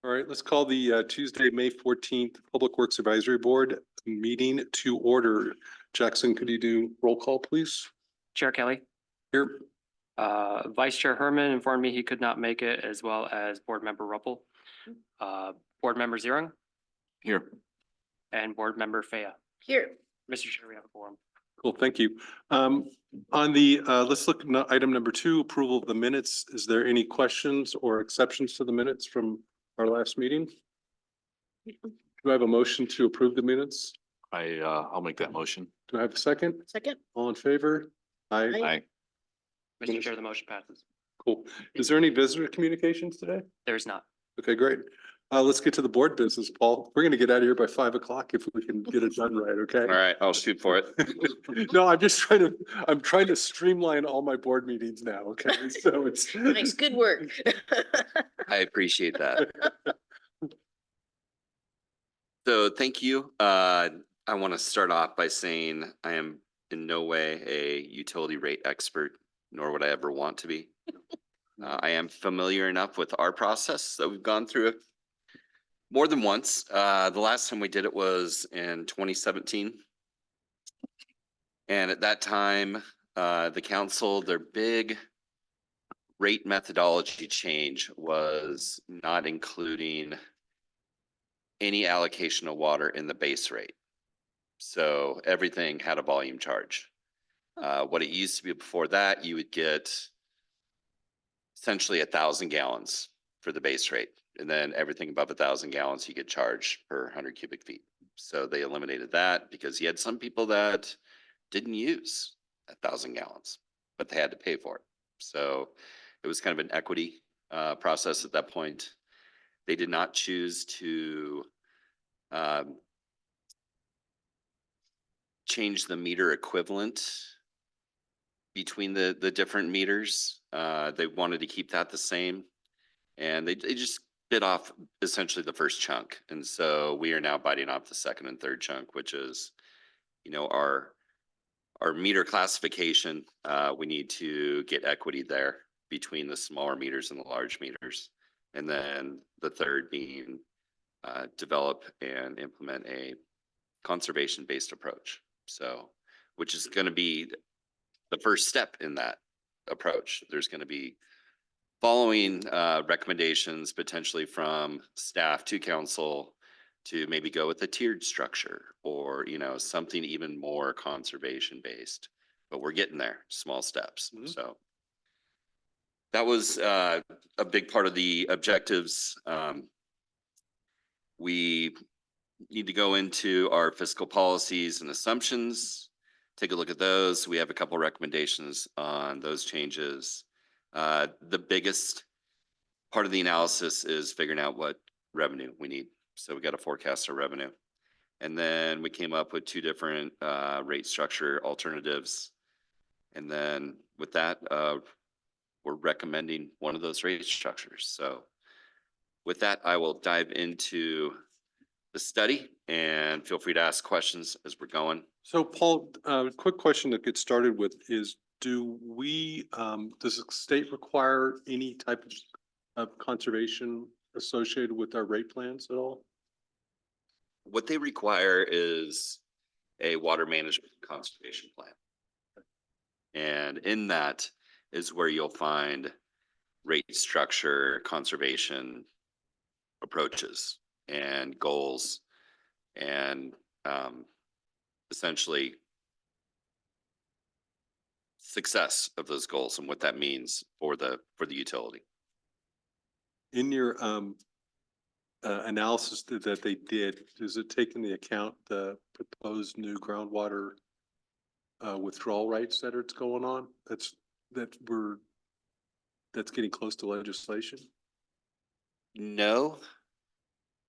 All right, let's call the Tuesday, May 14th Public Works Advisory Board meeting to order. Jackson, could you do roll call, please? Chair Kelly. Here. Vice Chair Herman informed me he could not make it, as well as Board Member Ruppel. Board Member Zierung Here. and Board Member Faya. Here. Mr. Chair, we have a quorum. Cool, thank you. On the, let's look at item number 2, approval of the minutes. Is there any questions or exceptions to the minutes from our last meeting? Do I have a motion to approve the minutes? I'll make that motion. Do I have a second? Second. All in favor? Aye. Aye. Mr. Chair, the motion passes. Cool. Is there any visitor communications today? There's not. Okay, great. Let's get to the board business, Paul. We're gonna get out of here by 5 o'clock if we can get it done right, okay? All right, I'll shoot for it. No, I'm trying to streamline all my board meetings now, okay? So it's. Nice, good work. I appreciate that. So thank you. I want to start off by saying I am in no way a utility rate expert, nor would I ever want to be. I am familiar enough with our process that we've gone through it more than once. The last time we did it was in 2017. And at that time, the council, their big rate methodology change was not including any allocation of water in the base rate. So everything had a volume charge. What it used to be before that, you would get essentially 1,000 gallons for the base rate. And then everything above 1,000 gallons, you get charged per 100 cubic feet. So they eliminated that because you had some people that didn't use 1,000 gallons, but they had to pay for it. So it was kind of an equity process at that point. They did not choose to change the meter equivalent between the different meters. They wanted to keep that the same. And they just bit off essentially the first chunk. And so we are now biting off the second and third chunk, which is, you know, our meter classification. We need to get equity there between the smaller meters and the large meters. And then the third being develop and implement a conservation-based approach. So, which is going to be the first step in that approach. There's going to be following recommendations potentially from staff to council to maybe go with a tiered structure or, you know, something even more conservation-based. But we're getting there, small steps. Mm-hmm. So that was a big part of the objectives. We need to go into our fiscal policies and assumptions, take a look at those. We have a couple recommendations on those changes. The biggest part of the analysis is figuring out what revenue we need. So we got to forecast our revenue. And then we came up with 2 different rate structure alternatives. And then with that, we're recommending one of those rate structures. So with that, I will dive into the study and feel free to ask questions as we're going. So Paul, quick question to get started with is, does the state require any type of conservation associated with our rate plans at all? What they require is a water management conservation plan. And in that is where you'll find rate structure, conservation approaches and goals, and essentially success of those goals and what that means for the utility. In your analysis that they did, does it take into account the proposed new groundwater withdrawal rights that it's going on? That's getting close to legislation? No.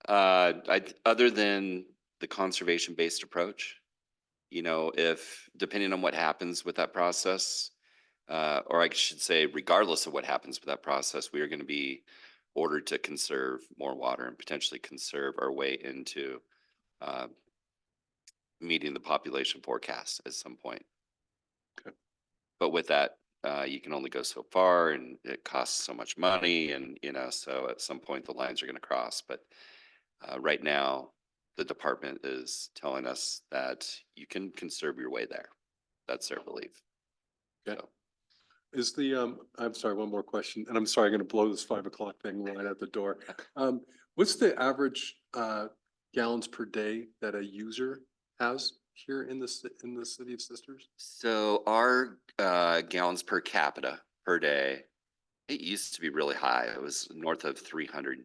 Other than the conservation-based approach, you know, if depending on what happens with that process, or I should say, regardless of what happens with that process, we are going to be ordered to conserve more water and potentially conserve our way into meeting the population forecast at some point. Okay. But with that, you can only go so far and it costs so much money and, so at some point the lines are going to cross. But right now, the department is telling us that you can conserve your way there. That's their belief. Okay. So, Is the, I'm sorry, one more question, and I'm sorry, I'm gonna blow this 5 o'clock thing right out the door. What's the average, gallons per day that a user has here in in the city of Sisters? So our gallons per capita per day, it used to be really high. It was north of 300.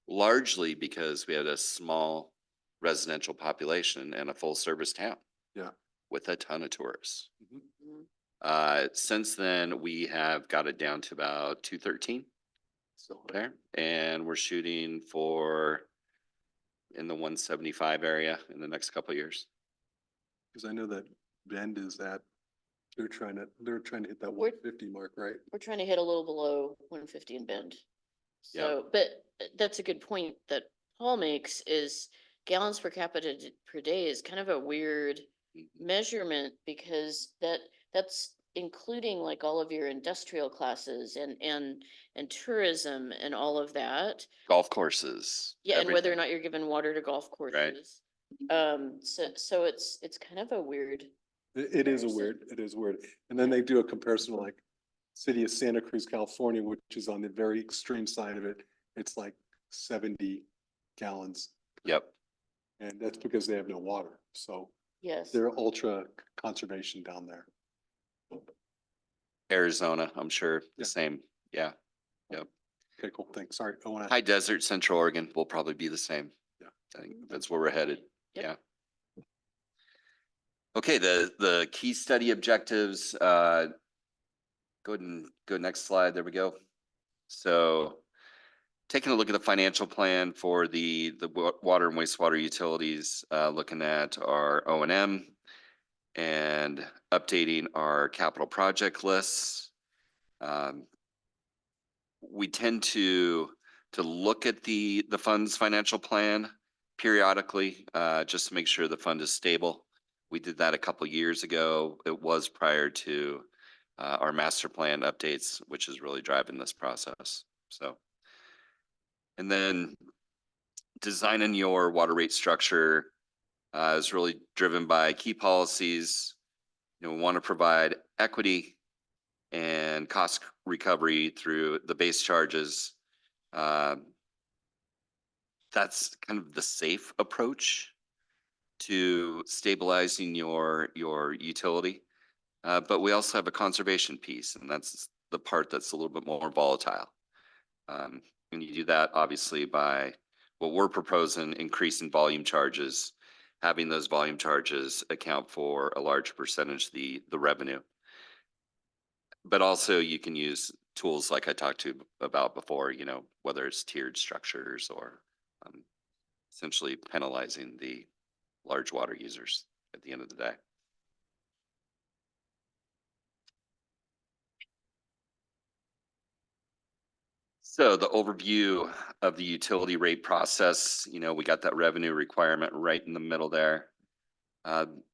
Largely because we had a small residential population and a full service town. Yeah. With a ton of tourists. Mhm. Since then, we have got it down to about 213 So, there, and we're shooting for in the 175 area in the next couple of years. because I know that Bend is at, they're trying to hit that We're- 150 mark, right? We're trying to hit a little below 150 in Bend. Yeah. So, but that's a good point that Paul makes is gallons per capita per day is kind of a weird measurement because that's including like all of your industrial classes and tourism and all of that. Golf courses. Yeah, and whether or everything. not you're giving water to golf courses. So it's kind of a weird, It is a Comparison. weird, it is weird. And then they do a comparison like city of Santa Cruz, California, which is on the very extreme side of it. It's like 70 gallons. Yep. And that's because they have no water. So yes. they're ultra conservation down there. Arizona, I'm sure Yeah. the same. Yeah. Okay, cool. Thanks. Sorry. I want to. High desert, Central Oregon will probably be the same. Yeah. I think that's where we're headed. Yep. Yeah. Okay, the key study objectives, go ahead and go next slide. There we go. So taking a look at the financial plan for the water and wastewater utilities, looking at our O&M and updating our capital project lists. We tend to look at the fund's financial plan periodically, just to make sure the fund is stable. We did that a couple years ago. It was prior to our master plan updates, which is really driving this process. So, and then designing your water rate structure is really driven by key policies. We want to provide equity and cost recovery through the base charges. That's kind of the safe approach to stabilizing your utility. But we also have a conservation piece, and that's the part that's a little bit more volatile. And you do that obviously by what we're proposing, increasing volume charges, having those volume charges account for a large percentage of the revenue. But also you can use tools like I talked to about before, whether it's tiered structures or essentially penalizing the large water users at the end of the day. So the overview of the utility rate process, we got that revenue requirement right in the middle there.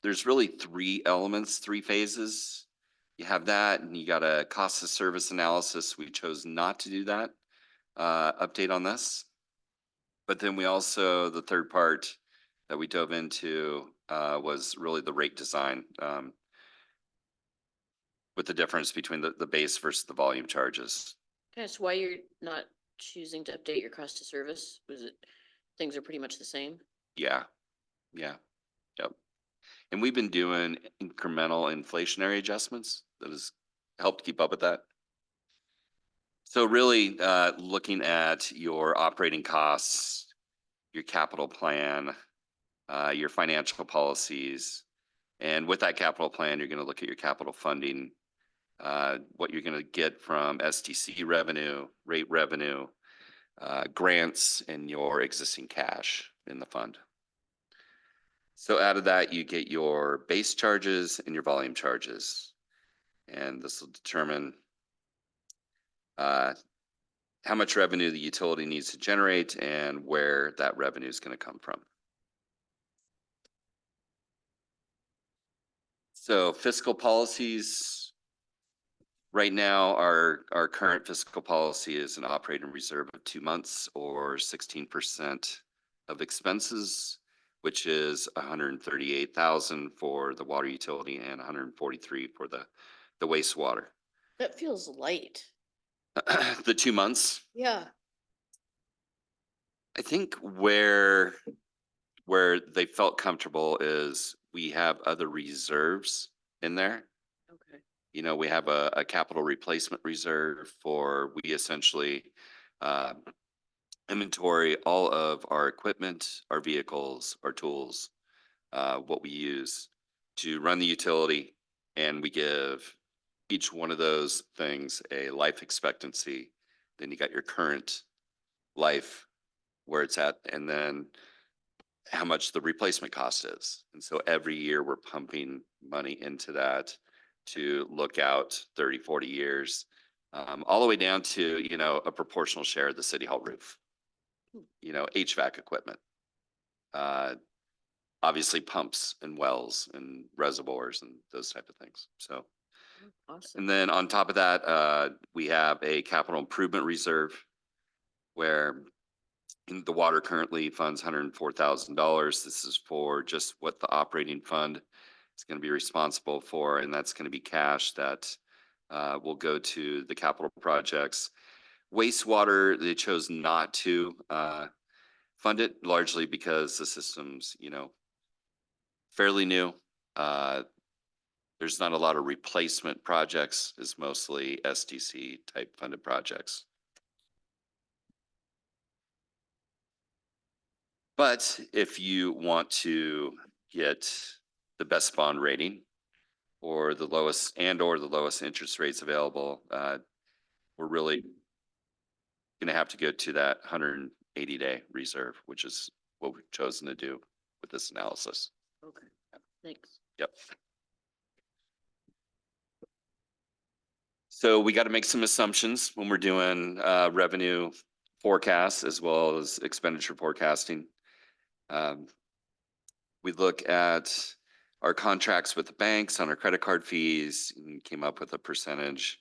There's really three elements, three phases. You have that and you got a cost of service analysis. We chose not to do that update on this. But then we also, the third part that we dove into was really the rate design with the difference between the base versus the volume charges. Can I ask why you're not choosing to update your cost of service? Was it, things are pretty much the same? Yeah, yep. And we've been doing incremental inflationary adjustments that has helped keep up with that. So really looking at your operating costs, your capital plan, your financial policies. And with that capital plan, you're going to look at your capital funding, what you're going to get from STC revenue, rate revenue, grants, and your existing cash in the fund. So out of that, you get your base charges and your volume charges. And this will determine how much revenue the utility needs to generate and where that revenue is going to come from. So fiscal policies, Right now, our current fiscal policy is an operating reserve of 2 months or 16% of expenses, which is 138,000 for the water utility and 143 for the wastewater. That feels light. The 2 months, Yeah. I think where they felt comfortable is we have other reserves in there. Okay. You know, we have a capital replacement reserve for, we essentially uh, inventory all of our equipment, our vehicles, our tools, what we use to run the utility. And we give each one of those things a life expectancy. Then you got your current life where it's at, and then how much the replacement cost is. And so every year we're pumping money into that to look out 30, 40 years, all the way down to, you know, a proportional share of the city hall roof, you know, HVAC equipment, obviously pumps and wells and reservoirs and those type of things. So, Awesome. and then on top of that, we have a capital improvement reserve where the water currently funds $104,000. This is for just what the operating fund is going to be responsible for, and that's going to be cash that will go to the capital projects. Wastewater, they chose not to fund it largely because the system's, you know, fairly new. There's not a lot of replacement projects. It's mostly SDC type funded projects. But if you want to get the best bond rating or the lowest interest rates available, we're really going to have to go to that 180-day reserve, which is what we've chosen to do with this analysis. Okay. Thanks. Yep. So we got to make some assumptions when we're doing revenue forecasts as well as expenditure forecasting. We look at our contracts with the banks on our credit card fees and came up with a percentage,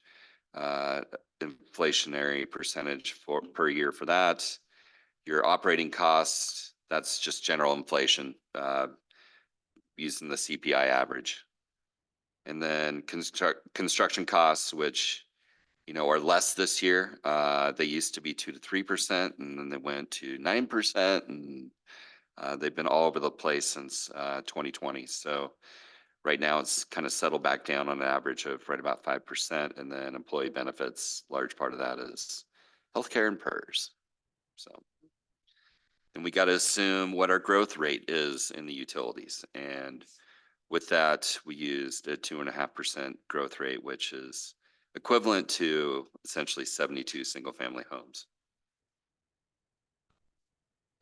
inflationary percentage for per year for that. Your operating costs, that's just general inflation, using the CPI average. And then construction costs, which, you know, are less this year. They used to be 2 to 3%, and then they went to 9%, and they've been all over the place since 2020. So right now it's kind of settled back down on an average of right about 5%. And then employee benefits, large part of that is healthcare and PERS. So, and we got to assume what our growth rate is in the utilities. And with that, we used a 2.5% growth rate, which is equivalent to essentially 72 single family homes.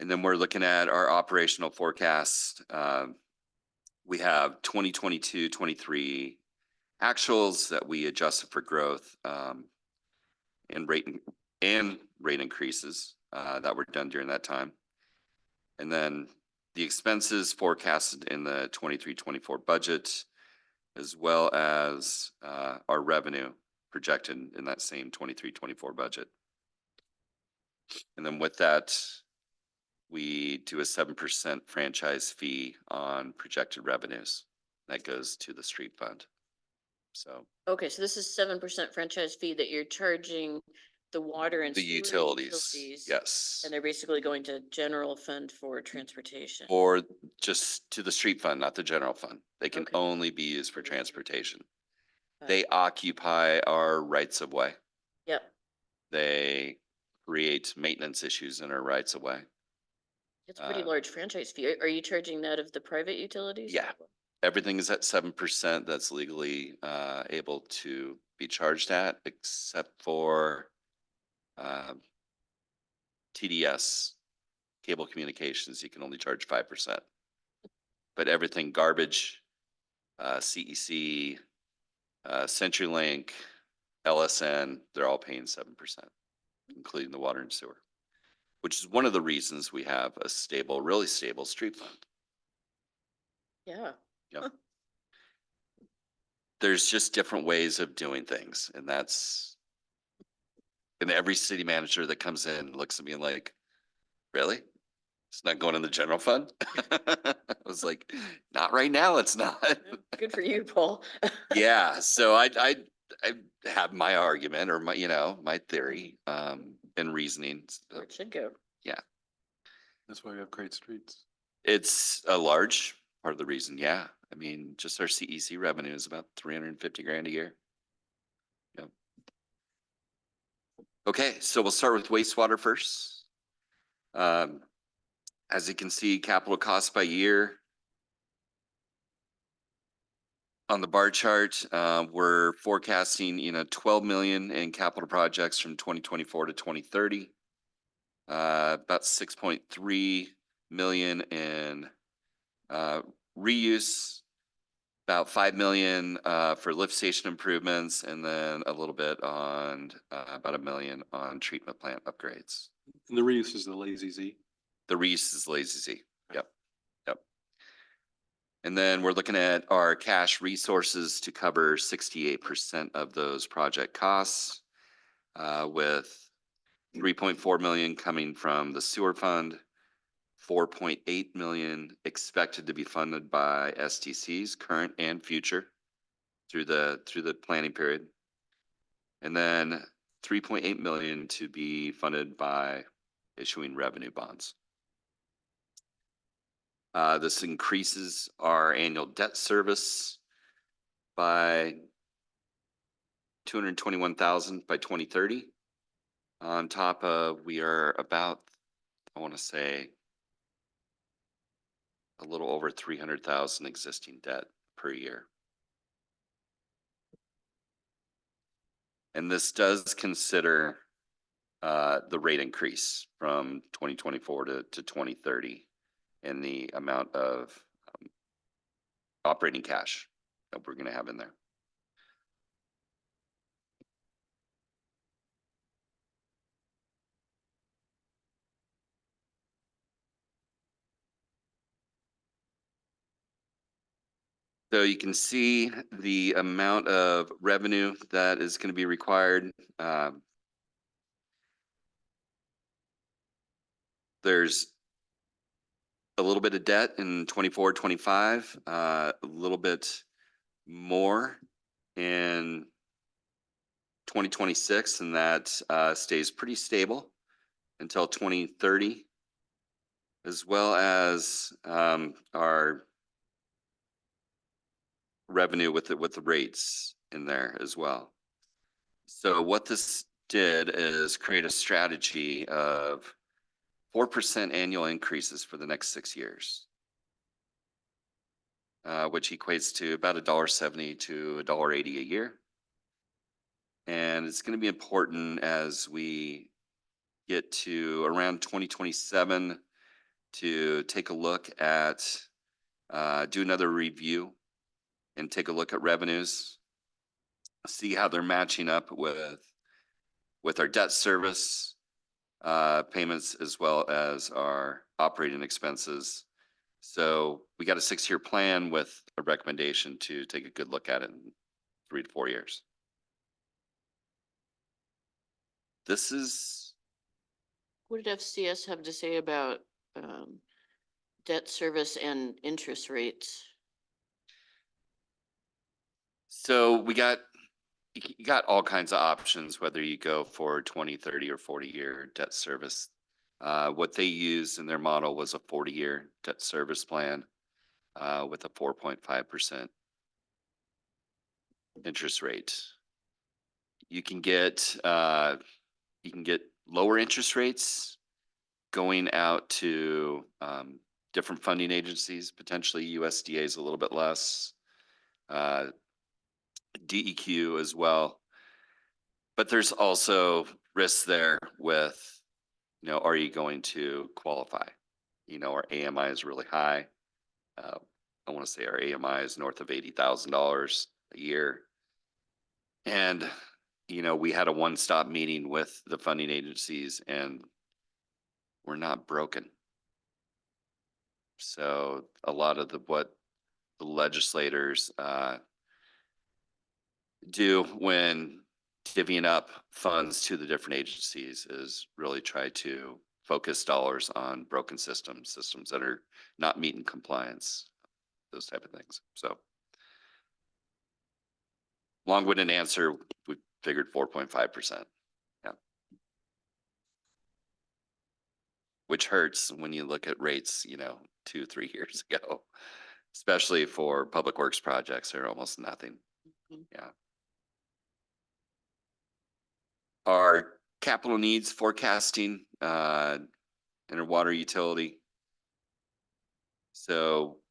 And then we're looking at our operational forecast. We have 2022, 23 actuals that we adjusted for growth and rate increases that were done during that time. And then the expenses forecasted in the 23-24 budget, as well as our revenue projected in that same 23-24 budget. And then with that, we do a 7% franchise fee on projected revenues. That goes to the street fund. So Okay, so this is 7% franchise fee that you're charging the water and the sewer utilities, yes. And they're basically going to general fund for transportation. Or just to the street fund, not the general fund. They can Okay. only be used for transportation. Got They it. occupy our rights of way. Yep. They create maintenance issues in our rights of way. It's a pretty large franchise fee. Are you charging that of the private utilities? Yeah. Everything is at 7% that's legally able to be charged at, except for TDS, cable communications, you can only charge 5%. But everything garbage, CEC, CenturyLink, LSN, they're all paying 7%, including the water and sewer, which is one of the reasons we have a stable, really stable street fund. Yeah. Yep. Huh. there's just different ways of doing things, and every city manager that comes in looks at me like, really? It's not going in the general fund? I was like, not right now, it's not. Good for you, Paul. Yeah, so I have my argument or my theory, and reasoning. Where it should go. That's why we have great streets. It's a large part of the reason, yeah. I mean, just our CEC revenue is about 350 grand a year. Yep. Okay, so we'll start with wastewater first. As you can see, capital costs by year. On the bar chart, we're forecasting, 12 million in capital projects from 2024 to 2030. About 6.3 million in reuse, about 5 million for lift station improvements, and then a little bit on about 1 million on treatment plant upgrades. And the reuse is the Lazy Z. The reuse is Lazy Z. Yep. And then we're looking at our cash resources to cover 68% of those project costs, with 3.4 million coming from the sewer fund, 4.8 million expected to be funded by STCs, current and future, through the planning period. And then 3.8 million to be funded by issuing revenue bonds. This increases our annual debt service by 221,000 by 2030. On top of, we are about, I want to say, a little over 300,000 existing debt per year. And this does consider the rate increase from 2024 to 2030 and the amount of operating cash that we're going to have in there. So you can see the amount of revenue that is going to be required. There's a little bit of debt in 24, 25, a little bit more in 2026, and that stays pretty stable until 2030, as well as our revenue with the rates in there as well. So what this did is create a strategy of 4% annual increases for the next 6 years, which equates to about $1.70 to $1.80 a year. And it's going to be important as we get to around 2027 to take a look at, do another review and take a look at revenues, see how they're matching up with our debt service payments, as well as our operating expenses. So we got a 6-year plan with a recommendation to take a good look at it in 3 to 4 years. This is, What did FCS have to say about debt service and interest rates? so you got all kinds of options, whether you go for 20, 30, or 40-year debt service. What they used in their model was a 40-year debt service plan with a 4.5% interest rate. You can get lower interest rates going out to different funding agencies. Potentially USDA is a little bit less, DEQ as well. But there's also risks there with, are you going to qualify? Our AMI is really high. I want to say our AMI is north of $80,000 a year. And, we had a one-stop meeting with the funding agencies, and we're not broken. So a lot of what the legislators do when divvying up funds to the different agencies is really try to focus dollars on broken systems that are not meeting compliance, those type of things. So long-winded answer, we figured 4.5%. Yeah. Which hurts when you look at rates, 2-3 years ago, especially for public works projects, they're almost nothing. Mhm. Yeah. Our capital needs forecasting, in our water utility. So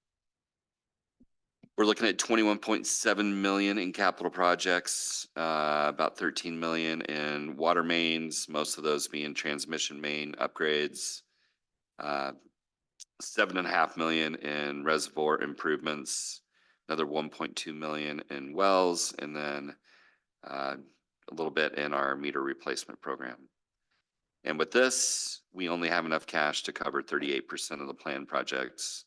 we're looking at 21.7 million in capital projects, about 13 million in water mains, most of those being transmission main upgrades. 7.5 million in reservoir improvements, another 1.2 million in wells, and then a little bit in our meter replacement program. And with this, we only have enough cash to cover 38% of the planned projects.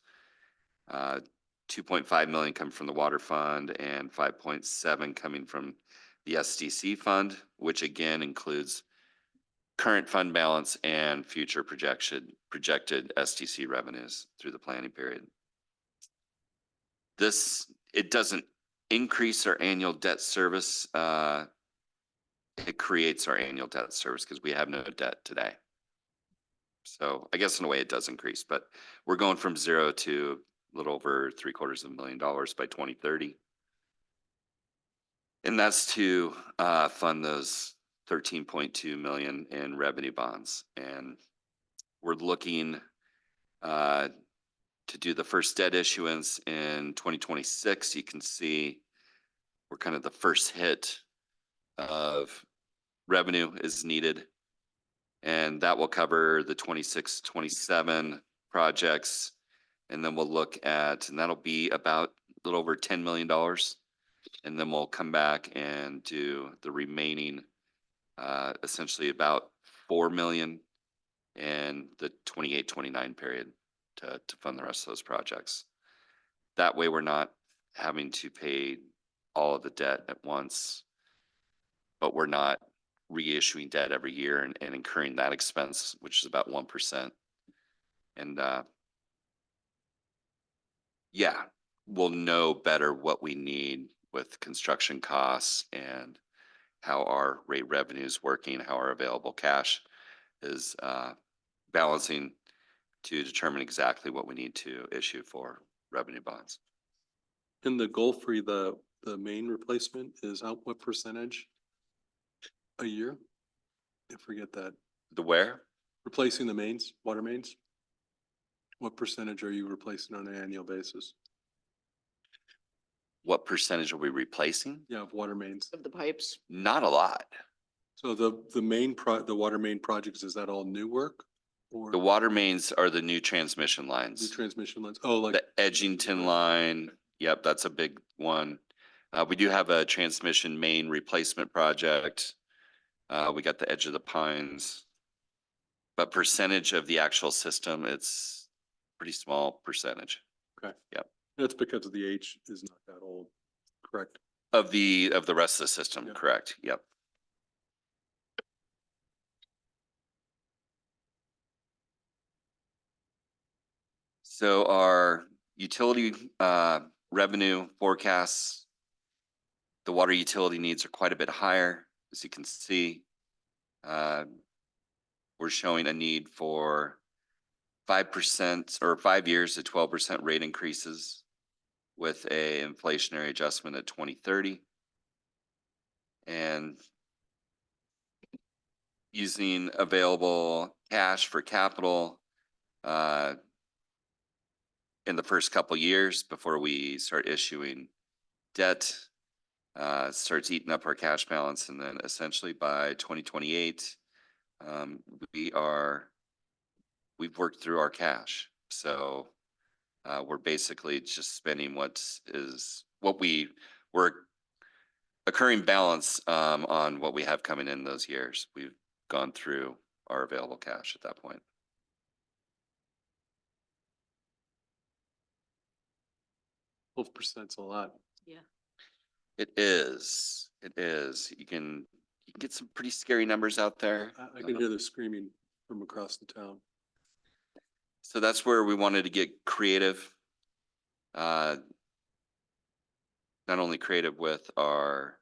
2.5 million come from the water fund and 5.7 coming from the SDC fund, which again includes current fund balance and future projected SDC revenues through the planning period. It doesn't increase our annual debt service. It creates our annual debt service because we have no debt today. So I guess in a way it does increase, but we're going from 0 to a little over $750,000 by 2030. And that's to fund those 13.2 million in revenue bonds. And we're looking to do the first debt issuance in 2026. You can see we're kind of the first hit of revenue is needed. And that will cover the 26, 27 projects. And then we'll look at, and that'll be about a little over $10 million. And then we'll come back and do the remaining, essentially about 4 million in the 28, 29 period to fund the rest of those projects. That way we're not having to pay all of the debt at once, but we're not reissuing debt every year and incurring that expense, which is about 1%. And yeah, we'll know better what we need with construction costs and how our rate revenue is working, how our available cash is balancing to determine exactly what we need to issue for revenue bonds. In the goal for the main replacement is out what percentage a year? I forget that. The where? Replacing the mains, water mains? What percentage are you replacing on an annual basis? What percentage are we replacing? Yeah, of water mains. Of the pipes. Not a lot. So the the water main projects, is that all new work? Or The water mains are the new transmission new lines. transmission lines? Oh, like, The Edgington line, yep, that's a big one. We do have a transmission main replacement project. We got the Edge of the Pines. But percentage of the actual system, it's pretty small percentage that's because of the H is not that old, correct? of the rest of the system, Yeah. correct? Yep. So our utility revenue forecasts, the water utility needs are quite a bit higher, as you can see. We're showing a need for 5% or 5 years to 12% rate increases with a inflationary adjustment at 2030. And using available cash for capital in the first couple years before we start issuing debt, starts eating up our cash balance. And then essentially by 2028, we've worked through our cash. So we're basically just spending what we're occurring balance on what we have coming in those years. We've gone through our available cash at that point. 12%'s a lot. Yeah. It is. It is. You can get some pretty scary numbers out there. I can hear the screaming from across the town. So that's where we wanted to get creative. Not only creative with our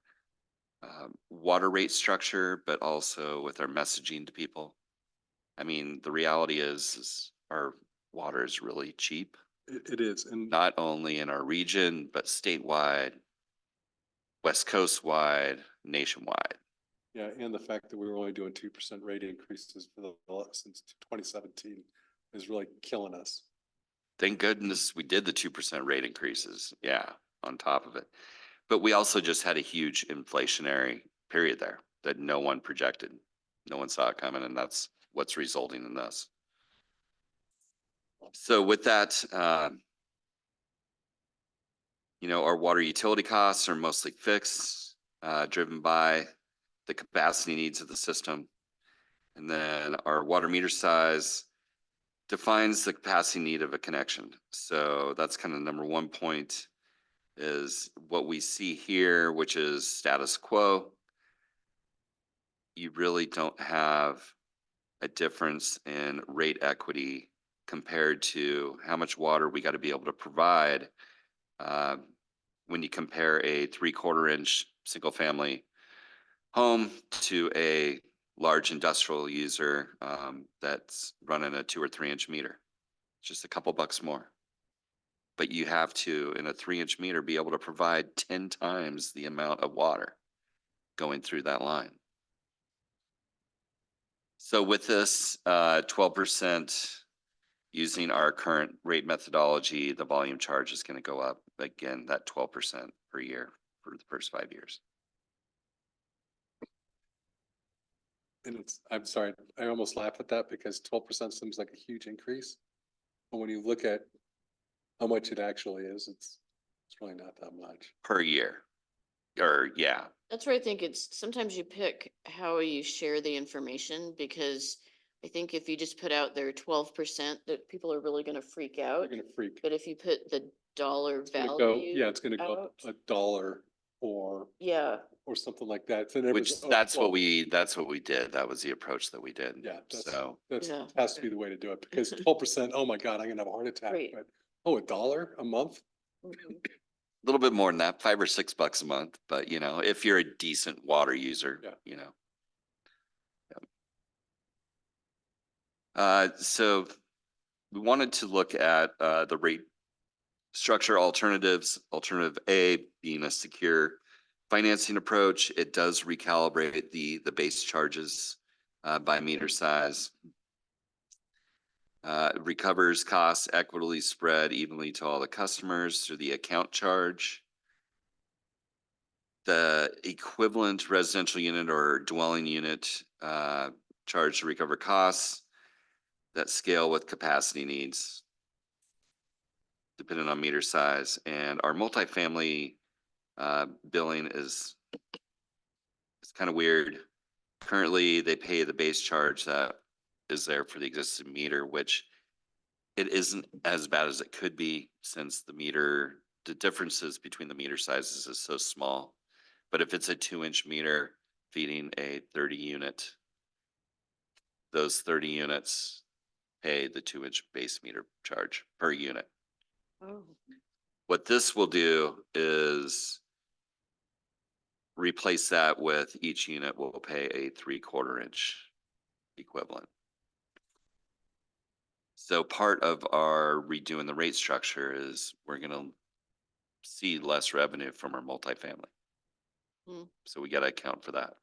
water rate structure, but also with our messaging to people. I mean, the reality is our water is really cheap, It is, and not only in our region, but statewide, West Coast wide, nationwide. yeah, and the fact that we were only doing 2% rate increases for since 2017 is really killing us. Thank goodness we did the 2% rate increases. Yeah, on top of it. But we also just had a huge inflationary period there that no one projected. No one saw it coming, and that's what's resulting in this. So with that, our water utility costs are mostly fixed, driven by the capacity needs of the system. And then our water meter size defines the capacity need of a connection. So that's kind of number one point is what we see here, which is status quo. You really don't have a difference in rate equity compared to how much water we got to be able to provide when you compare a 3/4 inch single family home to a large industrial user that's running a 2 or 3 inch meter. Just a couple bucks more. But you have to, in a 3 inch meter, be able to provide 10 times the amount of water going through that line. So with this 12%, using our current rate methodology, the volume charge is going to go up again, that 12% per year for the first 5 years. And I'm sorry, I almost laugh at that because 12% seems like a huge increase. But when you look at how much it actually is, it's really not that much. Per year. Or yeah, That's where I think sometimes you pick how you share the information, because I think if you just put out there 12%, that people are really gonna freak You're out. gonna freak. But if you put the dollar It's gonna go, value. yeah, it's gonna go up out, $1 Yeah, or something like that. So then which it's, oh, that's well, what we did. That was the approach that we did. Yeah, So that's, Yeah. has to be the way to do it because 12%, oh my God, I'm gonna have a heart attack. Right. But, oh, $1 a month? mhm. a little bit more than that, $5 or $6 a month, but if you're a decent water user, Yeah. So we wanted to look at the rate structure alternatives. Alternative A being a secure financing approach. It does recalibrate the base charges by meter size. Recovers costs equitably spread evenly to all the customers through the account charge. The equivalent residential unit or dwelling unit charge to recover costs that scale with capacity needs depending on meter size. And our multifamily billing is kind of weird. Currently, they pay the base charge that is there for the existing meter, which it isn't as bad as it could be since the differences between the meter sizes is so small. But if it's a 2-inch meter feeding a 30 unit, those 30 units pay the 2-inch base meter charge per unit. Oh, What this will do is replace that with each unit will pay a 3/4 inch equivalent. So part of our redoing the rate structure is we're going to see less revenue from our multifamily. Hmm. So we got to account for that.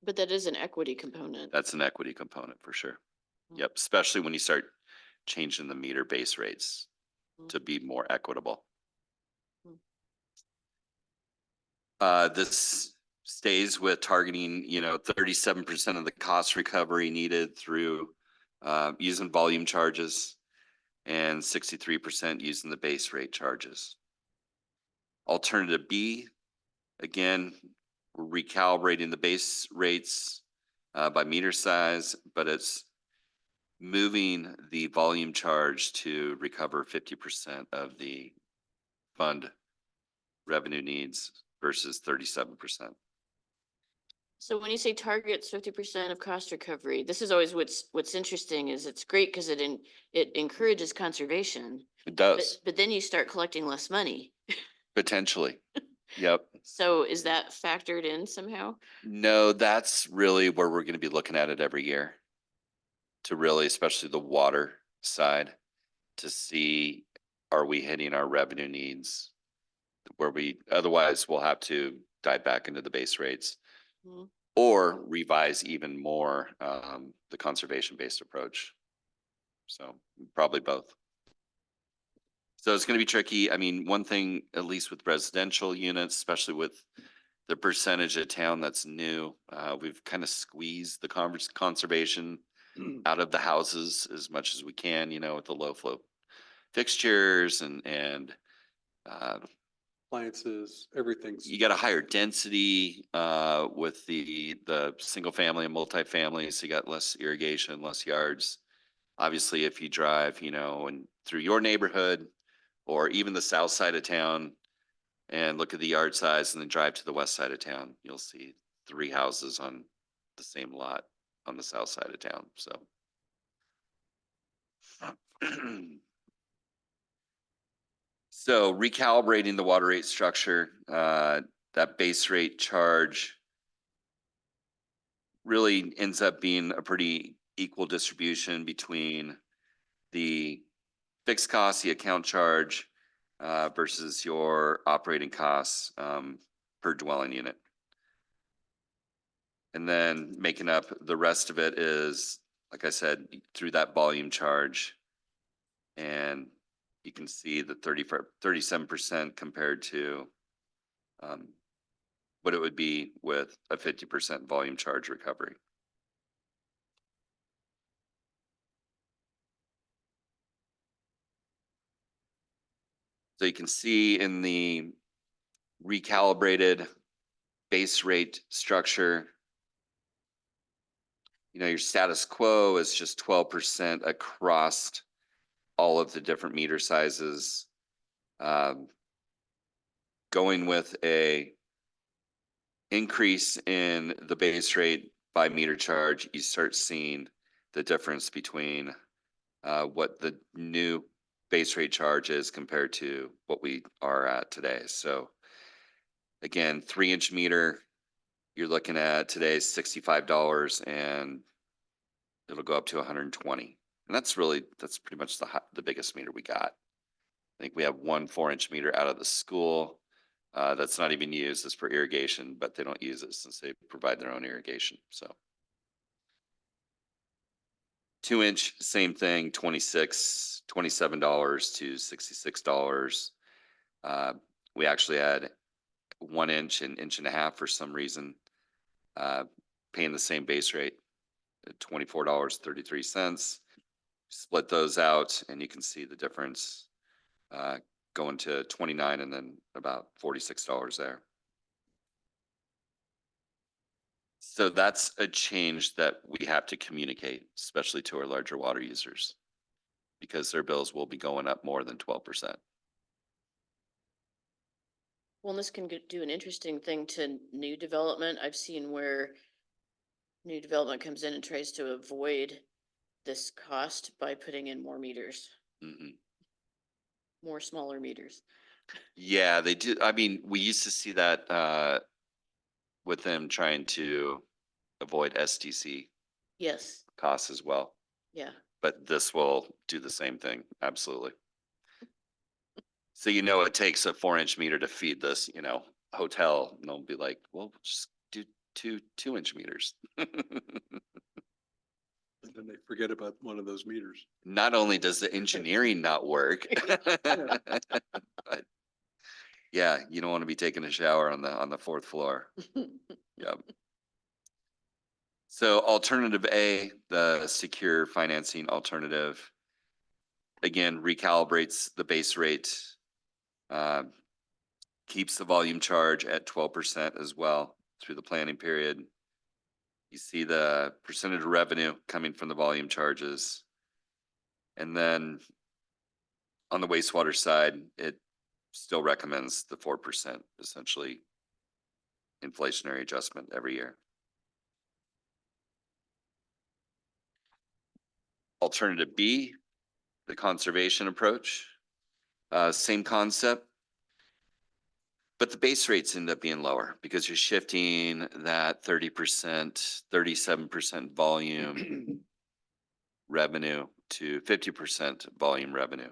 but that is an equity component. That's an equity component for sure. Mm. Yep, especially when you start changing the meter base rates Mm. to be more equitable. Mm. This stays with targeting, 37% of the cost recovery needed through using volume charges and 63% using the base rate charges. Alternative B, again, we're recalibrating the base rates by meter size, but it's moving the volume charge to recover 50% of the fund revenue needs versus 37%. So when you say targets 50% of cost recovery, this is always what's interesting is it's great because it encourages conservation. It But, does, but then you start collecting less money. potentially. Yep. So is that factored in somehow? No, that's really where we're gonna be looking at it every year. To really, especially the water side, to see, are we hitting our revenue needs? Where we, otherwise we'll have to dive back into the base rates. Mhm. Or revise even more, the conservation-based approach. So probably both. So it's gonna be tricky. I mean, one thing, at least with residential units, especially with the percentage of town that's new, we've kind of squeezed the conservation out of the houses as much as we can, you know, with the low flow fixtures and Appliances, everything's. you got a higher density with the single family and multifamily, so you got less irrigation, less yards. Obviously, if you drive, you know, and through your neighborhood or even the south side of town and look at the yard size and then drive to the west side of town, you'll see 3 houses on the same lot on the south side of town, so. So recalibrating the water rate structure, that base rate charge really ends up being a pretty equal distribution between the fixed cost, the account charge, versus your operating costs, per dwelling unit. And then making up the rest of it is, like I said, through that volume charge. And you can see the 37% compared to what it would be with a 50% volume charge recovery. So you can see in the recalibrated base rate structure, you know, your status quo is just 12% across all of the different meter sizes. Going with a increase in the base rate by meter charge, you start seeing the difference between what the new base rate charge is compared to what we are at today. So again, 3-inch meter, you're looking at today's $65 and it'll go up to 120. And that's pretty much the biggest meter we got. I think we have one 4-inch meter out of the school that's not even used. It's for irrigation, but they don't use it since they provide their own irrigation. So 2-inch, same thing, $27 to $66. We actually had 1-inch and 1.5 for some reason, paying the same base rate at $24.33. Split those out and you can see the difference, going to 29 and then about $46 there. So that's a change that we have to communicate, especially to our larger water users, because their bills will be going up more than 12%. Well, this can do an interesting thing to new development. I've seen where new development comes in and tries to avoid this cost by putting in more meters, Mhm. more smaller meters. Yeah, they do. I mean, we used to see that with them trying to avoid STC Yes, costs as well. yeah. But this will do the same thing. Absolutely. So, you know, it takes a 4-inch meter to feed this, you know, hotel. And they'll be like, well, just do 2-inch meters. And then they forget about one of those meters. Not only does the engineering not work, but yeah, you don't want to be taking a shower on the 4th floor. Yep. So alternative A, the secure financing alternative, again, recalibrates the base rate, keeps the volume charge at 12% as well through the planning period. You see the percentage of revenue coming from the volume charges. And then on the wastewater side, it still recommends the 4% essentially inflationary adjustment every year. Alternative B, the conservation approach, same concept. But the base rates end up being lower because you're shifting that 30%, 37% volume revenue to 50% volume revenue.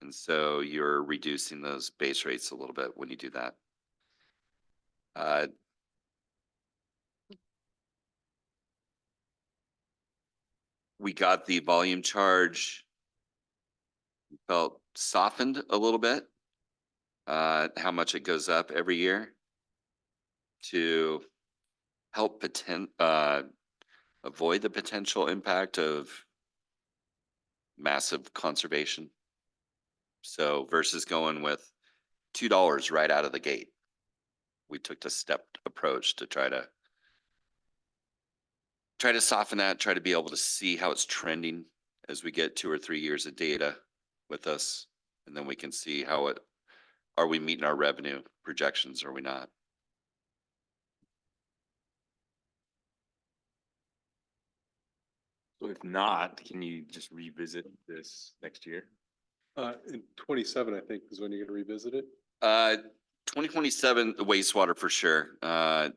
And so you're reducing those base rates a little bit when you do that. We got the volume charge felt softened a little bit, how much it goes up every year to help avoid the potential impact of massive conservation. So versus going with $2 right out of the gate, we took the stepped approach to try to soften that, try to be able to see how it's trending as we get 2 or 3 years of data with us. And then we can see are we meeting our revenue projections? Or are we not? So if not, can you just revisit this next year? In 27, I think, is when you're gonna revisit it. 2027, the wastewater for sure. We're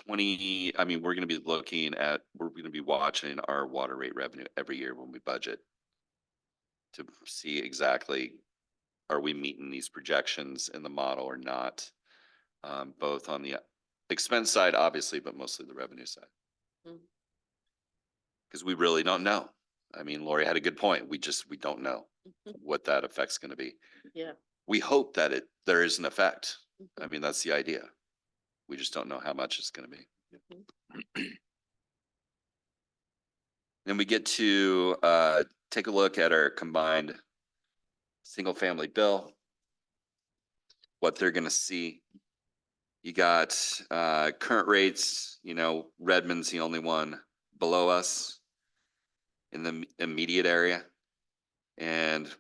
gonna be watching our water rate revenue every year when we budget to see exactly, are we meeting these projections in the model or not? Both on the expense side, obviously, but mostly the revenue side. Because we really don't know. I mean, Lori had a good point. We don't know what that effect's gonna be. Yeah. We hope that there is an effect. I mean, that's the idea. We just don't know how much it's gonna be. Then we get to take a look at our combined single family bill, what they're gonna see. You got current rates, Redmond's the only one below us in the immediate area. And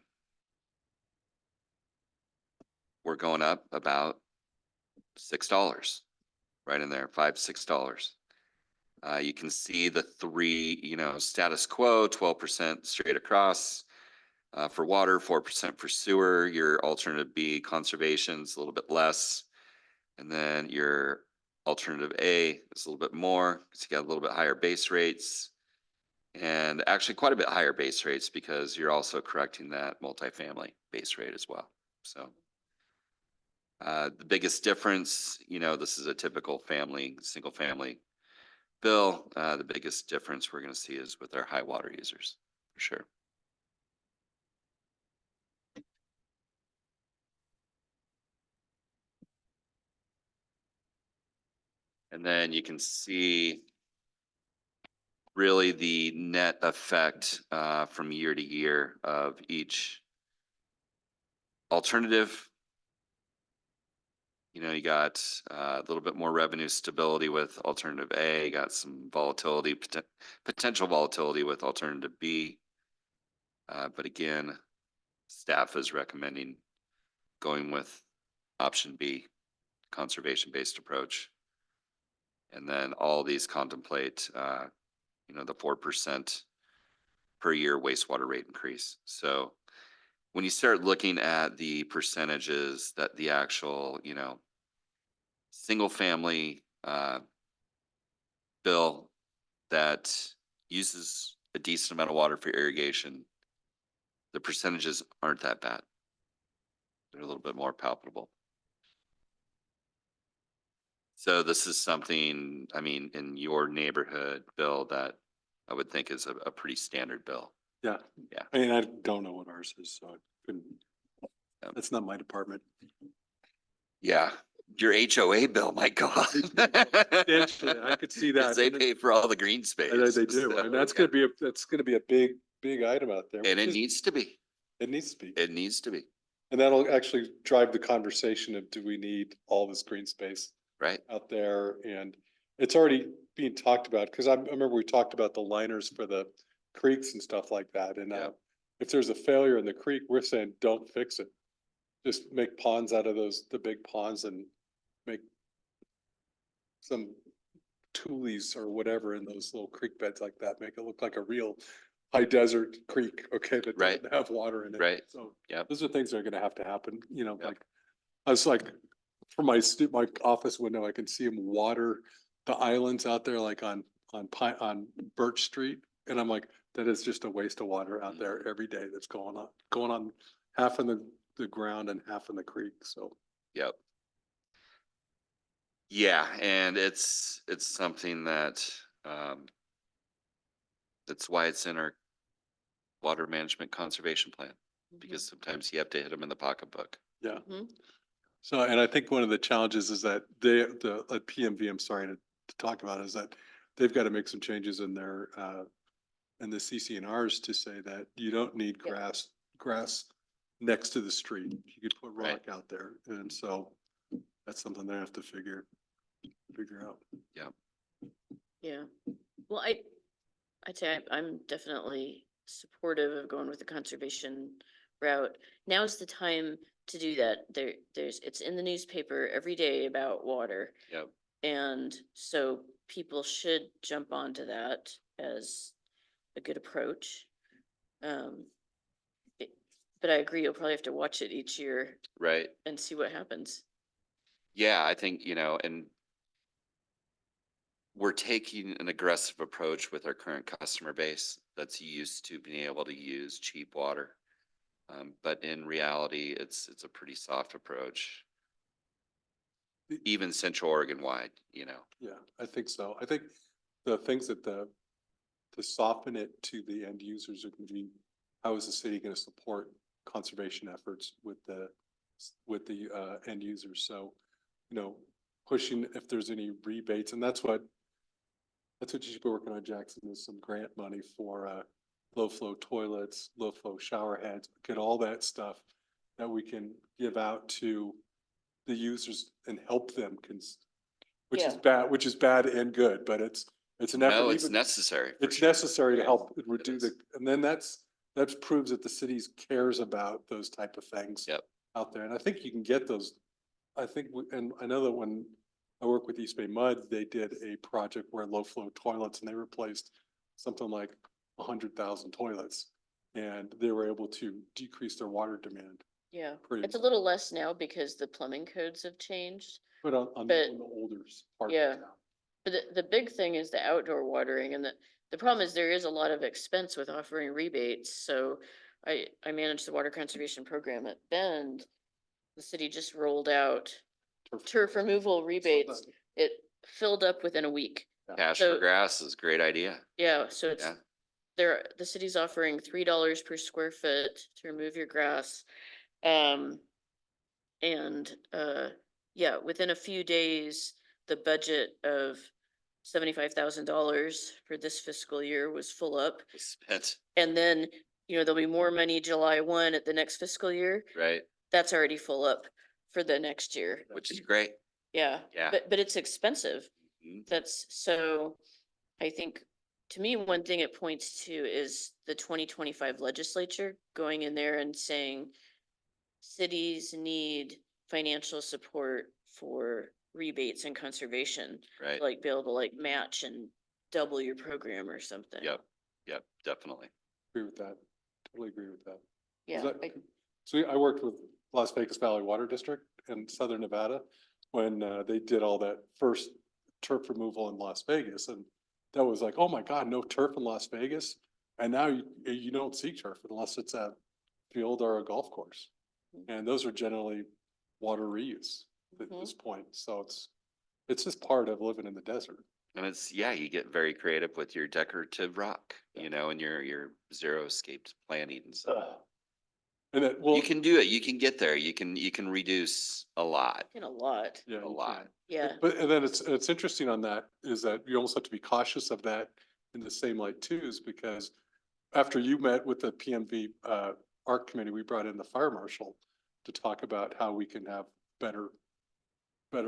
we're going up about $6 right in there, $5, $6. You can see the three, status quo, 12% straight across for water, 4% for sewer. Your alternative B, conservation's a little bit less. And then your alternative A is a little bit more. It's got a little bit higher base rates. And actually quite a bit higher base rates because you're also correcting that multifamily base rate as well. So the biggest difference, this is a typical single family bill. The biggest difference we're going to see is with our high water users, for sure. And then you can see really the net effect from year to year of each alternative. You got a little bit more revenue stability with alternative A, got some volatility, potential volatility with alternative B. But again, staff is recommending going with option B, conservation-based approach. And then all these contemplate, the 4% per year wastewater rate increase. So when you start looking at the percentages that the actual, single family bill that uses a decent amount of water for irrigation, the percentages aren't that bad. They're a little bit more palpable. So this is something, in your neighborhood, Bill, that I would think is a pretty standard bill. Yeah. Yeah. I mean, I don't know what ours is, so I couldn't, that's not my department. Yeah, your HOA bill might go up. Substantially, I could see that. 'Cause they pay for all the green space. They do, so, and that's yeah. gonna be a big item out there. And which it is- needs to be. It needs to be. It needs to be, And that'll actually drive the conversation of, do we need all this green space right? out there? And it's already being talked about, because I remember we talked about the liners for the creeks and stuff like that. And Yeah. if there's a failure in the creek, we're saying, don't fix it. just make ponds out of the big ponds and make some tules or whatever in those little creek beds like that, make it look like a real high desert creek, okay, that Right. doesn't have water in it. Right. So Yep. those are things that are gonna have to happen, you know, Yep. like, I was like, from my office window, I can see them water the islands out there, like on Birch Street. And I'm like, that is just a waste of water out there every day that's going on half in the ground and half in the creek, so. Yep. Yeah, and it's something that, that's why it's in our water management conservation plan, because sometimes you have to hit them in the pocketbook. Yeah. Mhm. So, and I think one of the challenges is that at PMV, I'm sorry to talk about, is that they've got to make some changes in their, in the CCNRs to say that you don't need Yeah. grass next to the street. You could put Right. rock out there. And so that's something they have to figure out. Yeah, well, I'd say I'm definitely supportive of going with the conservation route. Now's the time to do that. It's in the newspaper every day about water. Yep. And so people should jump onto that as a good approach. But I agree, you'll probably have to watch it each year Right. and see what happens. Yeah, I think, and we're taking an aggressive approach with our current customer base that's used to being able to use cheap water. But in reality, it's a pretty soft approach, even Central Oregon wide, Yeah, I think so. I think the things that to soften it to the end users are going to be, how is the city going to support conservation efforts with the end users? So, pushing if there's any rebates, and that's what you should be working on, Jackson, is some grant money for low flow toilets, low flow shower heads, get all that stuff that we can give out to the users and help them which is Yeah. bad and good, but it's an effort. No, it's even- necessary. for It's sure. necessary to help It reduce is. and then that proves that the cities cares about those type of things. Yep. Out there, and I think you can get those. I think, and I know that when I work with East Bay Mud, they did a project where low flow toilets, and they replaced something like 100,000 toilets. And they were able to decrease their water demand. Yeah, Pretty it's a much. little less now because the plumbing codes have changed. But on But- the older part. Yeah. But the big thing is the outdoor watering, and the problem is there is a lot of expense with offering rebates. So I manage the water conservation program at Bend. The city just rolled out turf removal rebates. It filled up within a week. Cash So- for grass is a great idea. Yeah, so it's, Yeah. the city's offering $3 per square foot to remove your grass. Yeah, within a few days, the budget of $75,000 for this fiscal year was full up. Spent, And then, there'll be more money July 1 at the next fiscal year. right? That's already full up for the next year. Which is great. Yeah. Yeah. But it's expensive. Mhm. That's so, I think, to me, one thing it points to is the 2025 legislature going in there and saying cities need financial support for rebates and conservation, Right. like be able to like match and double your program or something. Yep. Yep. Definitely. Agree with that. Totally agree with that. Yeah, that- I- So I worked with Las Vegas Valley Water District in Southern Nevada when they did all that first turf removal in Las Vegas. And that was like, oh my God, no turf in Las Vegas. And now you don't see turf unless it's a field or a golf course. And those are generally water reuse at this point. So it's just part of living in the desert. And you get very creative with your decorative rock, Yeah. and your zero escaped planning. And so And that, well. you can do it. You can get there. You can reduce a lot. in a lot. Yeah, a you lot. can. Yeah. But, and then it's interesting on that is that you almost have to be cautious of that in the same light too, is because after you met with the PMV, ARC committee, we brought in the fire marshal to talk about how we can have better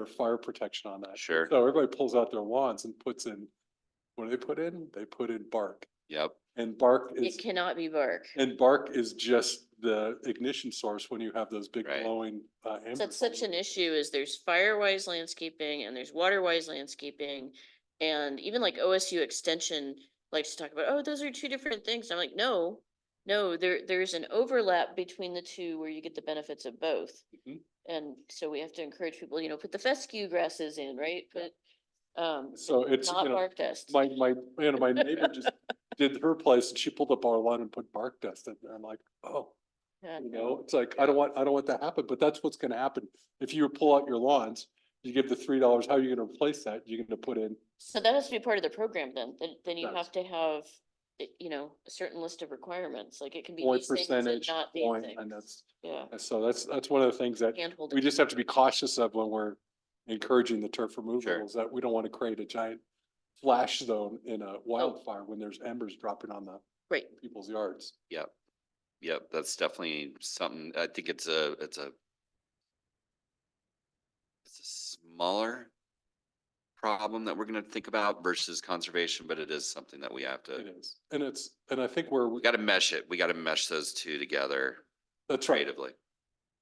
fire protection on that. Sure. So everybody pulls out their wands and puts in, what do they put in? They put in bark. Yep, And bark It is, cannot be bark. and bark is just the ignition source when you have those big Right. glowing, So embers. That's such an issue is there's fire-wise landscaping and there's water-wise landscaping. And even like OSU Extension likes to talk about, oh, those are two different things. I'm like, no, there's an overlap between the two where you get the benefits of both. Mhm. And so we have to encourage people, put the fescue grasses in, right? But, So it's, not bark dust. my neighbor just did her place and she pulled up our lawn and put bark dust in there. I'm like, oh. Yeah, It's like, I don't want that to happen, but that's what's gonna happen. If you pull out your lawns, you give the $3, how are you gonna replace that? You're gonna put in, So that has to be part of the program then you Does. have to have, a certain list of requirements, like it can be point these things and percentage, not these point, things. and that's, Yeah. so that's one of the things that Handhold we it. just have to be cautious of when we're encouraging the turf Sure. removal, is that we don't want to create a giant flash zone in a wildfire when there's embers dropping on the Right. people's yards. yep. Yep, that's definitely something, I think it's a smaller problem that we're gonna think about versus conservation, but it is something that we have It to, is. And I think we gotta mesh it. We gotta mesh those two together that's right, creatively.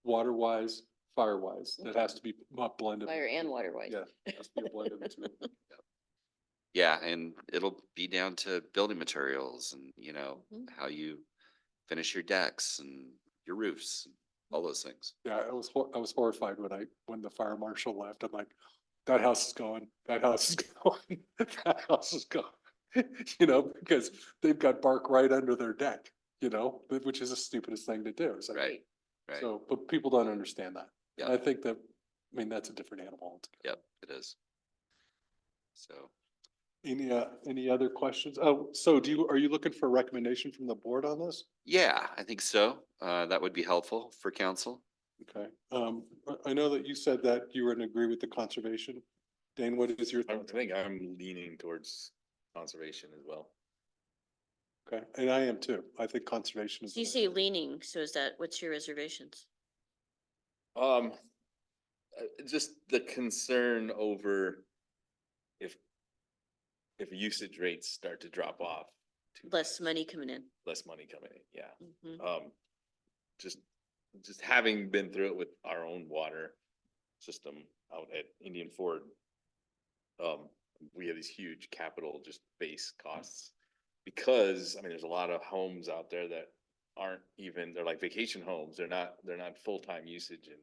water wise, fire wise, that has to be blended. Fire and water wise. Yeah, it has to be a blend of the two. Yeah, and it'll be down to building materials and, Mhm. how you finish your decks and your roofs, and all those things. Yeah, I was horrified when the fire marshal left. I'm like, that house is going, that house is going, that house is going. Because they've got bark right under their deck, which is the stupidest thing to do. It's like, Right, right. So, but people don't understand that. And I Yep. think that, that's a different animal altogether. Yep, it is. So, Any other questions? Oh, so are you looking for a recommendation from the board on this? yeah, I think so. That would be helpful for council. Okay, I know that you said that you were in agree with the conservation. Dane, what is your I thoughts? think I'm leaning towards conservation as well. Okay, and I am too. I think conservation is. So you say leaning, so what's your reservations? Just the concern over if usage rates start to drop off. too Less much, money coming in. Less money coming in, yeah. Mhm. Just having been through it with our own water system out at Indian Ford. We have these huge capital just base costs. Because, there's a lot of homes out there that aren't even, they're like vacation homes, they're not full-time usage and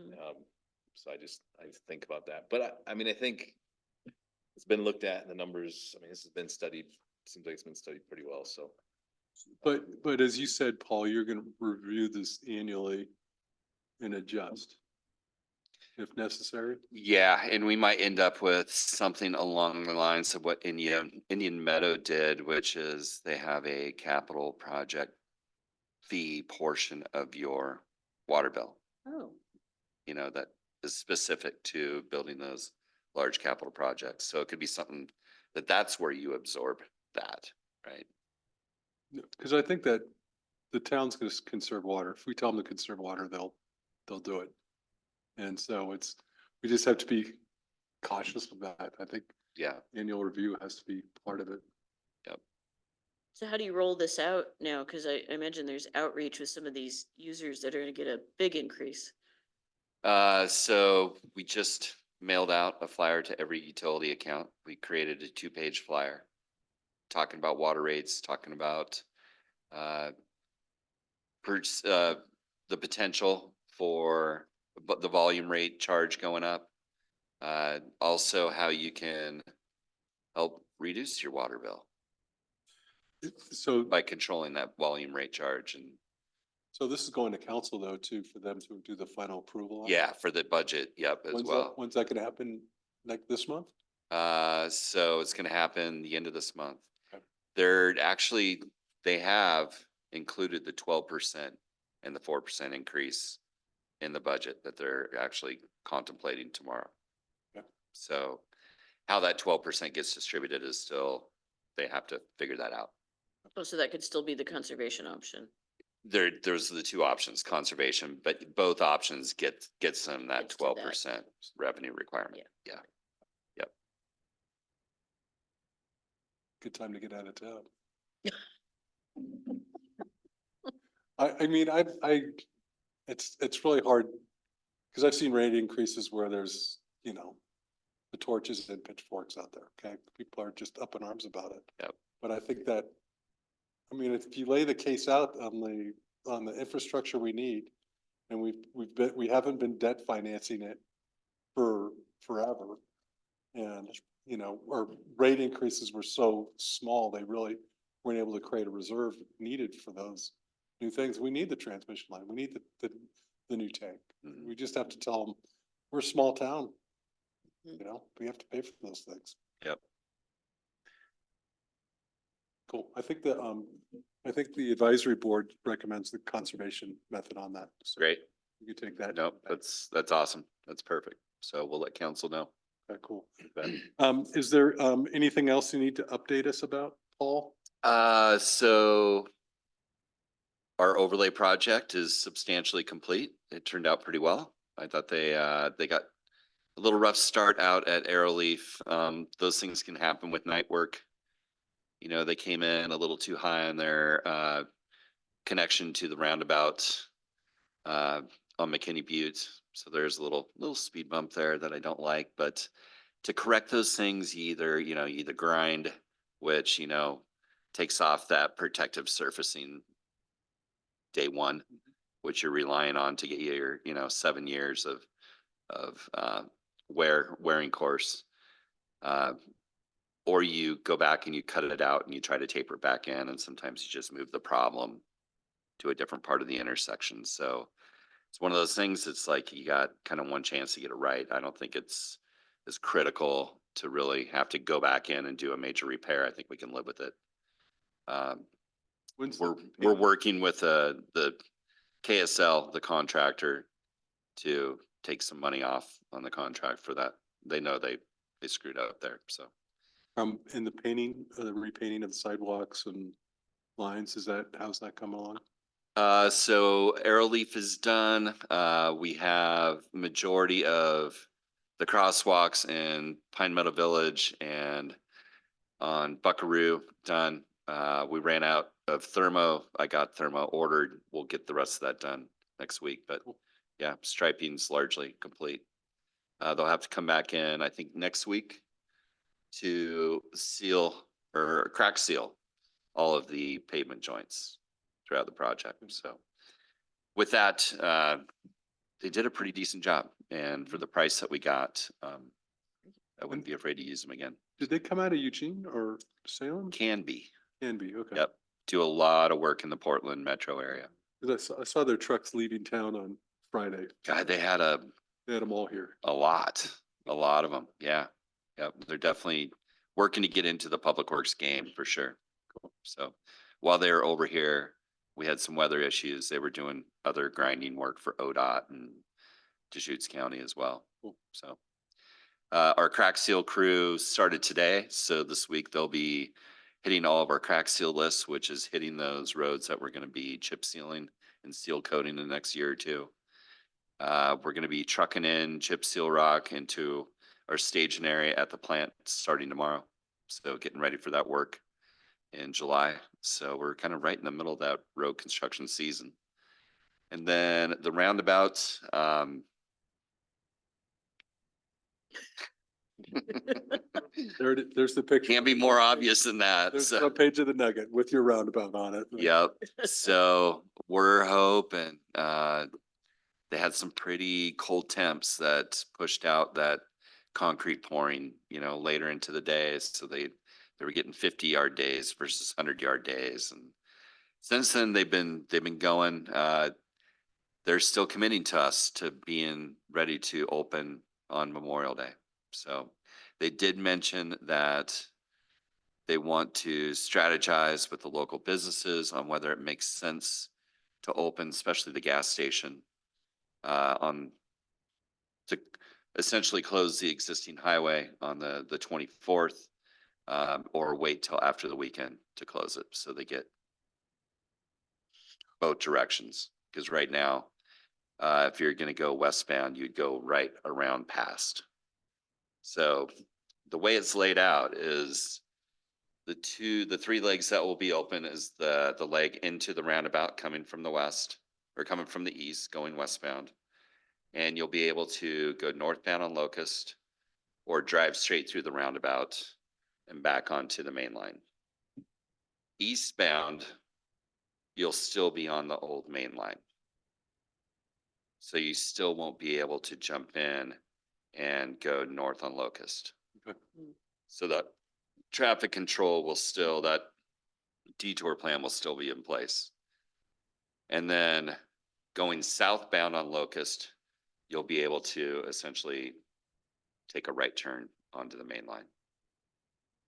Mhm. so I think about that, but I think it's been looked at, the numbers, this has been studied, seems like it's been studied pretty well, so. But as you said, Paul, you're gonna review this annually and adjust if necessary. Yeah, and we might end up with something along the lines of what Indian Meadow did, which is they have a capital project fee portion of your water bill, Oh, that is specific to building those large capital projects. So it could be something that's where you absorb that, right? Because I think that the town's gonna conserve water. If we tell them to conserve water, they'll do it. And so we just have to be cautious of that. I think Yeah. annual review has to be part of it. so how do you roll this out now? Cause I imagine there's outreach with some of these users that are gonna get a big increase. So we just mailed out a flyer to every utility account. We created a 2-page flyer talking about water rates, talking about the potential for the volume rate charge going up. Also how you can help reduce your water bill So, by controlling that volume rate charge. And so this is going to council though, too, for them to do the final approval on? yeah, for the budget, yep, as well. When's that gonna happen? Like this month? So it's gonna happen the end of this month. Okay. They have included the 12% and the 4% increase in the budget that they're actually contemplating tomorrow. Okay. So how that 12% gets distributed is still, they have to figure that out. Oh, so that could still be the conservation option. Those are the two options, conservation, but both options gets them that Gets to that. 12% revenue requirement. Yeah. Good time to get out of town. I mean, it's really hard, because I've seen rate increases where there's, you know, the torches and pitchforks out there, okay? People are just up in arms about it. Yep. But I think that, I mean, if you lay the case out on the infrastructure we need, and we haven't been debt financing it for forever. And, you know, our rate increases were so small, they really weren't able to create a reserve needed for those new things. We need the transmission line. We need the new tank. Mhm. We just have to tell them, we're a small town. Mhm. You know, we have to pay for those things. Yep. Cool. I think the advisory board recommends the conservation method on that. So Great. You can take that. Nope, that's awesome. That's perfect. So we'll let council know. Okay, cool. Bet. Is there, anything else you need to update us about, Paul? So our overlay project is substantially complete. It turned out pretty well. I thought they got a little rough start out at Arrowleaf. Those things can happen with night work. You know, they came in a little too high on their connection to the roundabout on McKinney Butte. So there's a little speed bump there that I don't like, but to correct those things, you either grind, which, you know, takes off that protective surfacing day one, which you're relying on to get your, 7 years of wearing course. Or you go back and you cut it out and you try to taper it back in, and sometimes you just move the problem to a different part of the intersection. So it's one of those things, it's like you got kind of one chance to get it right. I don't think it's as critical to really have to go back in and do a major repair. I think we can live with it. When's We're the- working with the KSL, the contractor, to take some money off on the contract for that. They know they screwed up there, so. in the painting, the repainting of the sidewalks and lines, how's that coming along? So Arrowleaf is done. We have majority of the crosswalks in Pine Meadow Village and on Buckaroo done. We ran out of thermo. I got thermo ordered. We'll get the rest of that done next week, but yeah, striping's largely complete. They'll have to come back in, I think, next week to seal or crack seal all of the pavement joints throughout the project. So with that, they did a pretty decent job. And for the price that we got, I wouldn't be afraid to use them again. Did they come out of Eugene or Salem? Can be. Can be, okay. Yep. Do a lot of work in the Portland metro area. 'Cause I saw their trucks leaving town on Friday. God, they had They had them all here. a lot of them. Yeah. Yep. They're definitely working to get into the public works game for sure. So while they were over here, we had some weather issues. They were doing other grinding work for ODOT and Deschutes County as well. Cool. So our crack seal crew started today. So this week they'll be hitting all of our crack seal lists, which is hitting those roads that we're going to be chip sealing and seal coating in the next year or two. We're going to be trucking in chip seal rock into our staging area at the plant starting tomorrow. So getting ready for that work in July. So we're kind of right in the middle of that road construction season. And then the roundabouts, There's the picture. can't be more obvious than that. There's the So, front page of the Nugget with your roundabout on it. yep. So we're hoping, they had some pretty cold temps that pushed out that concrete pouring, later into the day. So they were getting 50-yard days versus 100-yard days. And since then they've been going, they're still committing to us to being ready to open on Memorial Day. So they did mention that they want to strategize with the local businesses on whether it makes sense to open, especially the gas station, to essentially close the existing highway on the 24th, or wait till after the weekend to close it. So they get both directions. Because right now, if you're going to go westbound, you'd go right around past. So the way it's laid out is the three legs that will be open is the leg into the roundabout coming from the west or coming from the east, going westbound. And you'll be able to go northbound on Locust or drive straight through the roundabout and back onto the main line. Eastbound, you'll still be on the old main line. So you still won't be able to jump in and go north on Locust. Okay. So that traffic control will still, that detour plan will still be in place. And then going southbound on Locust, you'll be able to essentially take a right turn onto the main line.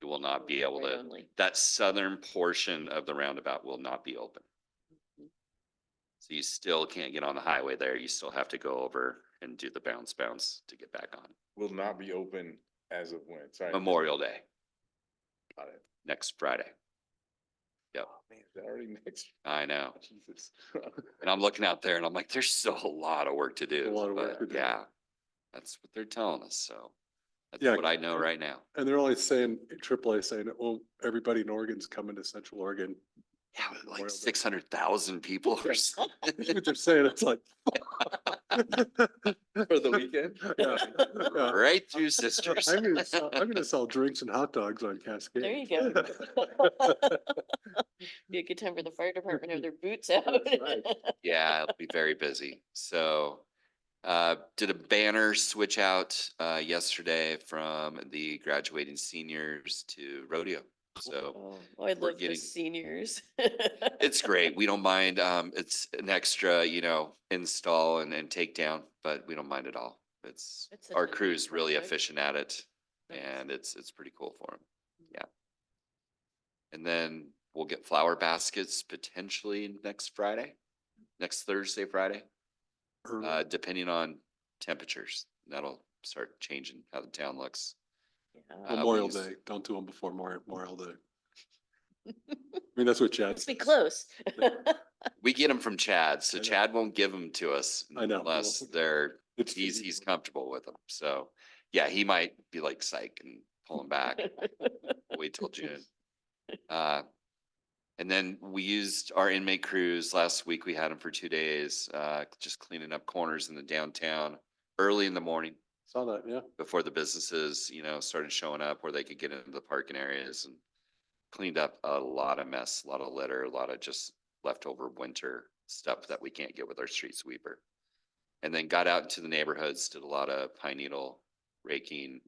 You will not be able Right to, only. that southern portion of the roundabout will not be open. Mhm. So you still can't get on the highway there. You still have to go over and do the bounce to get back on. Will not be open as of when, sorry. Memorial Day, Got it. next Friday. Yep, Oh, man, is that already next? I know. Jesus. And I'm looking out there and I'm like, there's still a lot of work to do. A lot of work but to do. Yeah, that's what they're telling us. So that's Yeah. what I know right now. And they're only saying, AAA saying, oh, everybody in Oregon's coming to Central Oregon. Yeah, with like Memorial Day. 600,000 people or something. That's what they're saying. It's like. For the weekend? Yeah, yeah. Right through Sisters. I'm gonna sell drinks and hot dogs on Cascade. There you go. Be a good time for the fire department to have their boots out. That's right. Yeah, it'll be very busy. So did a banner switch out yesterday from the graduating seniors to rodeo. So Oh, I we're love the getting- seniors. it's great. We don't mind. It's an extra, install and take down, but we don't mind at all. It's That's such our a neat crew's really project. efficient at it Nice. and it's pretty cool for them. Yeah. And then we'll get flower baskets potentially next Thursday, Friday, depending on temperatures. That'll start changing how the town looks. Yeah. Memorial we use- Day, don't do them before Memorial Day. I mean, that's what Chad Let's be says. close. We get them from Chad, so I know. Chad won't give them to us I know. unless It's he's comfortable with them. So, yeah, he might be like psych and pull them back. Wait till June. And then we used our inmate crews. Last week, we had them for 2 days, just cleaning up corners in the downtown early in the morning Saw that, yeah. before the businesses, started showing up where they could get into the parking areas and cleaned up a lot of mess, a lot of litter, a lot of just leftover winter stuff that we can't get with our street sweeper. And then got out into the neighborhoods, did a lot of pine needle raking.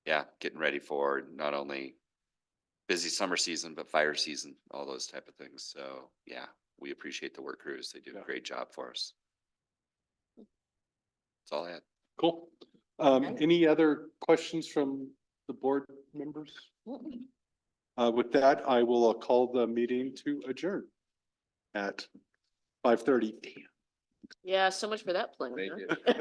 Yeah, getting ready for not only busy summer season, but fire season, all those type of things. So yeah, we appreciate the work crews. They do Yeah. a great job for us. That's all I had. Cool. Okay. Any other questions from the board members? With that, I will call the meeting to adjourn at 5:30. Yeah, so much for that plan. Thank huh? you.